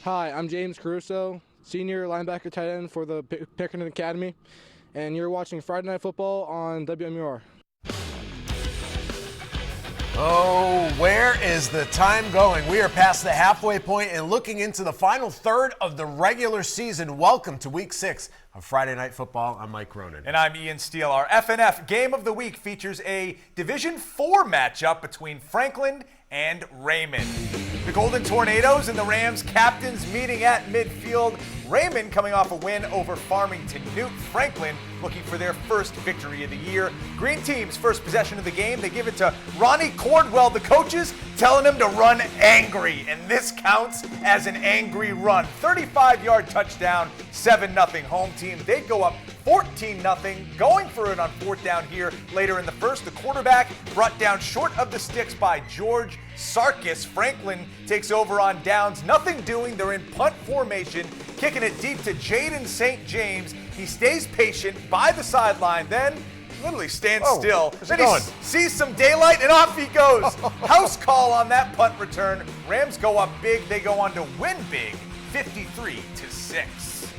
Hi, I'm James Caruso, senior linebacker tight end for the Pickerton Academy, and you're watching Friday Night Football on WMUR. Oh, where is the time going? We are past the halfway point and looking into the final third of the regular season. Welcome to Week 6 of Friday Night Football. I'm Mike Cronin. And I'm Ian Steele. Our FNF Game of the Week features a Division IV matchup between Franklin and Raymond. The Golden Tornadoes and the Rams captains meeting at midfield. Raymond coming off a win over Farmington Newt. Franklin looking for their first victory of the year. Green team's first possession of the game, they give it to Ronnie Cordwell, the coaches, telling him to run angry. And this counts as an angry run. 35-yard touchdown, 7-0 home team. They go up 14-0, going for it on fourth down here later in the first. The quarterback brought down short of the sticks by George Sarkis. Franklin takes over on downs. Nothing doing. They're in punt formation, kicking it deep to Jaden St. James. He stays patient by the sideline, then literally stands still. Then he sees some daylight and off he goes. House call on that punt return. Rams go up big. They go on to win big, 53-6.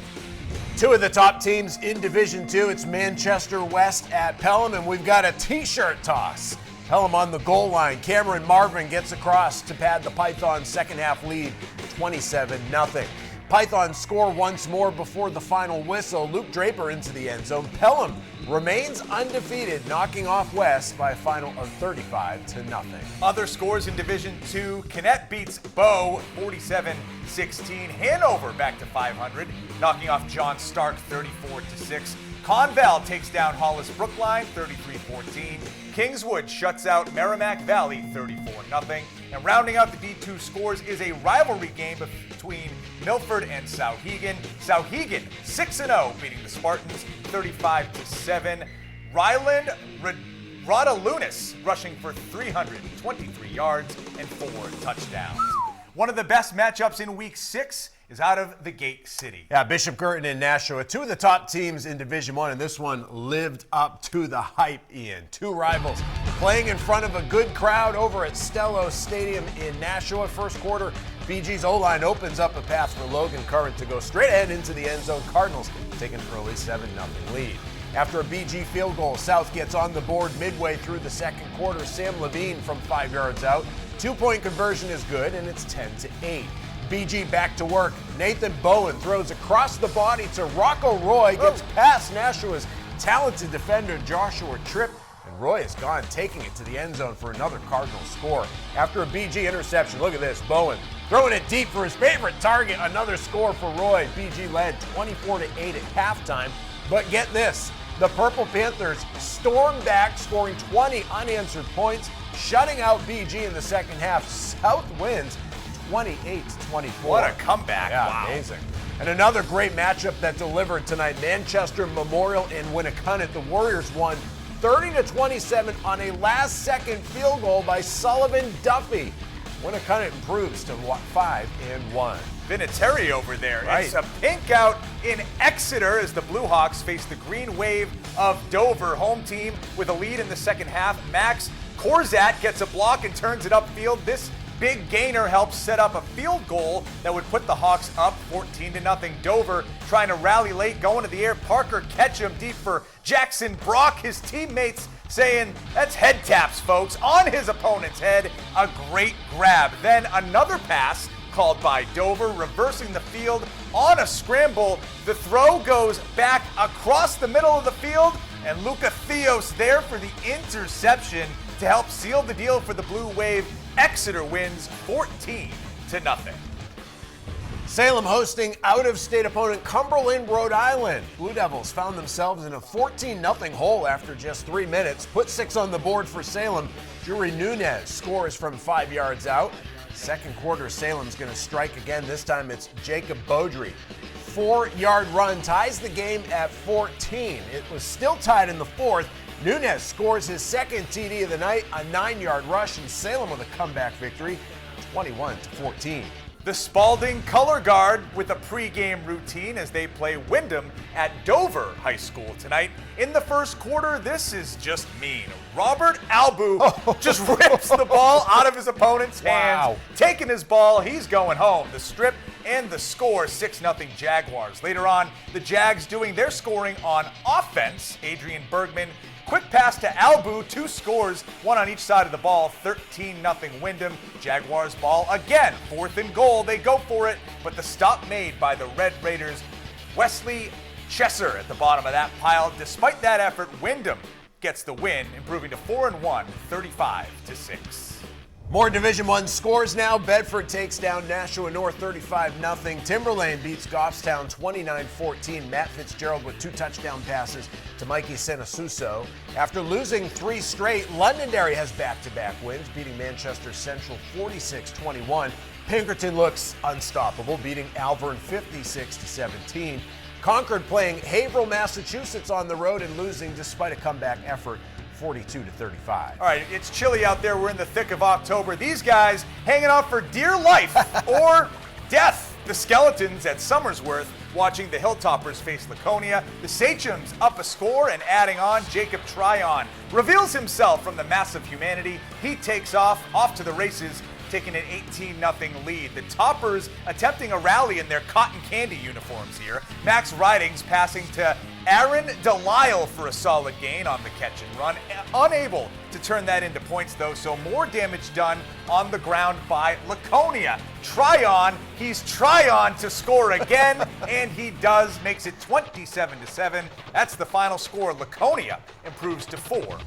Two of the top teams in Division II. It's Manchester West at Pelham, and we've got a t-shirt toss. Pelham on the goal line. Cameron Marvin gets across to pad the Pythons' second half lead, 27-0. Pythons score once more before the final whistle. Luke Draper into the end zone. Pelham remains undefeated, knocking off West by a final of 35-0. Other scores in Division II, Kennett beats Bow 47-16. Hanover back to 500, knocking off John Stark 34-6. Conval takes down Hollis Brookline 33-14. Kingswood shuts out Merrimack Valley 34-0. And rounding out the D2 scores is a rivalry game between Milford and Souhegan. Souhegan 6-0, beating the Spartans 35-7. Ryland Rodalunas rushing for 323 yards and 4 touchdowns. One of the best matchups in Week 6 is out of the Gate City. Yeah, Bishop Girton and Nashua, two of the top teams in Division I, and this one lived up to the hype, Ian. Two rivals playing in front of a good crowd over at Stello Stadium in Nashua. First quarter, BG's O-line opens up a path for Logan Current to go straight ahead into the end zone. Cardinals take an early 7-0 lead. After a BG field goal, South gets on the board midway through the second quarter. Sam Levine from 5 yards out. 2-point conversion is good, and it's 10-8. BG back to work. Nathan Bowen throws across the body to Rocco Roy, gets past Nashua's talented defender Joshua Tripp, and Roy is gone, taking it to the end zone for another Cardinal score. After a BG interception, look at this, Bowen throwing it deep for his favorite target, another score for Roy. BG led 24-8 at halftime, but get this, the Purple Panthers storm back, scoring 20 unanswered points, shutting out BG in the second half. South wins 28-24. What a comeback. Yeah, wow. Amazing. And another great matchup that delivered tonight, Manchester Memorial and Winnicott. The Warriors won 30-27 on a last-second field goal by Sullivan Duffy. Winnicott improves to 5-1. Vinatieri over there. Right. It's a pink out in Exeter as the Blue Hawks face the Green Wave of Dover. Home team with a lead in the second half. Max Korzat gets a block and turns it upfield. This big gainer helps set up a field goal that would put the Hawks up 14-0. Dover trying to rally late, going to the air. Parker Ketchum deep for Jackson Brock. His teammates saying, that's head taps, folks, on his opponent's head. A great grab. Then another pass called by Dover, reversing the field on a scramble. The throw goes back across the middle of the field, and Luca Theos there for the interception to help seal the deal for the Blue Wave. Exeter wins 14-0. Salem hosting out-of-state opponent Cumberland, Rhode Island. Blue Devils found themselves in a 14-0 hole after just 3 minutes. Put 6 on the board for Salem. Jury Nunez scores from 5 yards out. Second quarter, Salem's going to strike again. This time it's Jacob Beaudry. 4-yard run ties the game at 14. It was still tied in the fourth. Nunez scores his second TD of the night, a 9-yard rush, and Salem with a comeback victory, 21-14. The Spalding Color Guard with a pregame routine as they play Wyndham at Dover High School tonight. In the first quarter, this is just mean. Robert Albu just rips the ball out of his opponent's hands. Taking his ball, he's going home. The strip and the score, 6-0 Jaguars. Later on, the Jags doing their scoring on offense. Adrian Bergman, quick pass to Albu, 2 scores, 1 on each side of the ball, 13-0 Wyndham. Jaguars ball again, 4th and goal. They go for it, but the stop made by the Red Raiders. Wesley Chesser at the bottom of that pile. Despite that effort, Wyndham gets the win, improving to 4-1, 35-6. More Division I scores now. Bedford takes down Nashua North 35-0. Timberlane beats Goffstown 29-14. Matt Fitzgerald with 2 touchdown passes to Mikey Senasuso. After losing 3 straight, Londonderry has back-to-back wins, beating Manchester Central 46-21. Pinkerton looks unstoppable, beating Alvern 56-17. Concord playing Haverhill, Massachusetts on the road and losing despite a comeback effort 42-35. All right, it's chilly out there. We're in the thick of October. These guys hanging out for dear life or death. The Skeletons at Somersworth watching the Hilltoppers face Laconia. The Sachems up a score and adding on. Jacob Tryon reveals himself from the mass of humanity. He takes off to the races, taking an 18-0 lead. The Toppers attempting a rally in their cotton candy uniforms here. Max Ridings passing to Aaron Delisle for a solid gain on the catch and run. Unable to turn that into points though, so more damage done on the ground by Laconia. Tryon, he's Tryon to score again, and he does, makes it 27-7. That's the final score. Laconia improves to 4-1.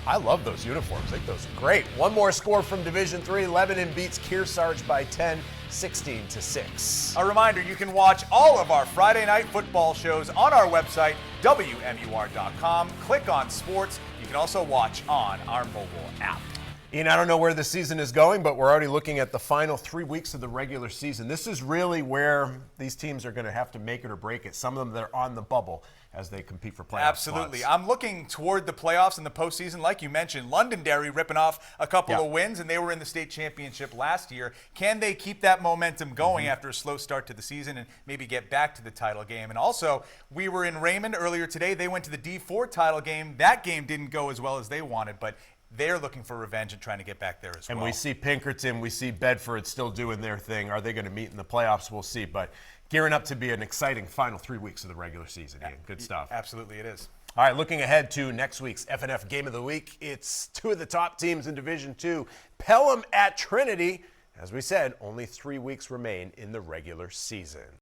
I love those uniforms. I think those are great. One more score from Division III. Lebanon beats Kearsarge by 10, 16-6. A reminder, you can watch all of our Friday night football shows on our website, WMUR.com. Click on sports. You can also watch on our mobile app. Ian, I don't know where the season is going, but we're already looking at the final 3 weeks of the regular season. This is really where these teams are going to have to make it or break it. Some of them, they're on the bubble as they compete for playoff Absolutely. spots. I'm looking toward the playoffs and the postseason. Like you mentioned, Londonderry ripping off a couple of wins, and they were in the state championship last year. Can they keep that momentum going after a slow start to the season and maybe get back to the title game? And also, we were in Raymond earlier today. They went to the D4 title game. That game didn't go as well as they wanted, but they're looking for revenge and trying to get back there as well. And we see Pinkerton, we see Bedford still doing their thing. Are they going to meet in the playoffs? We'll see. But gearing up to be an exciting final 3 weeks of the regular season, Ian. Good stuff. Absolutely, it is. All right, looking ahead to next week's FNF Game of the Week, it's 2 of the top teams in Division II. Pelham at Trinity. As we said, only 3 weeks remain in the regular season.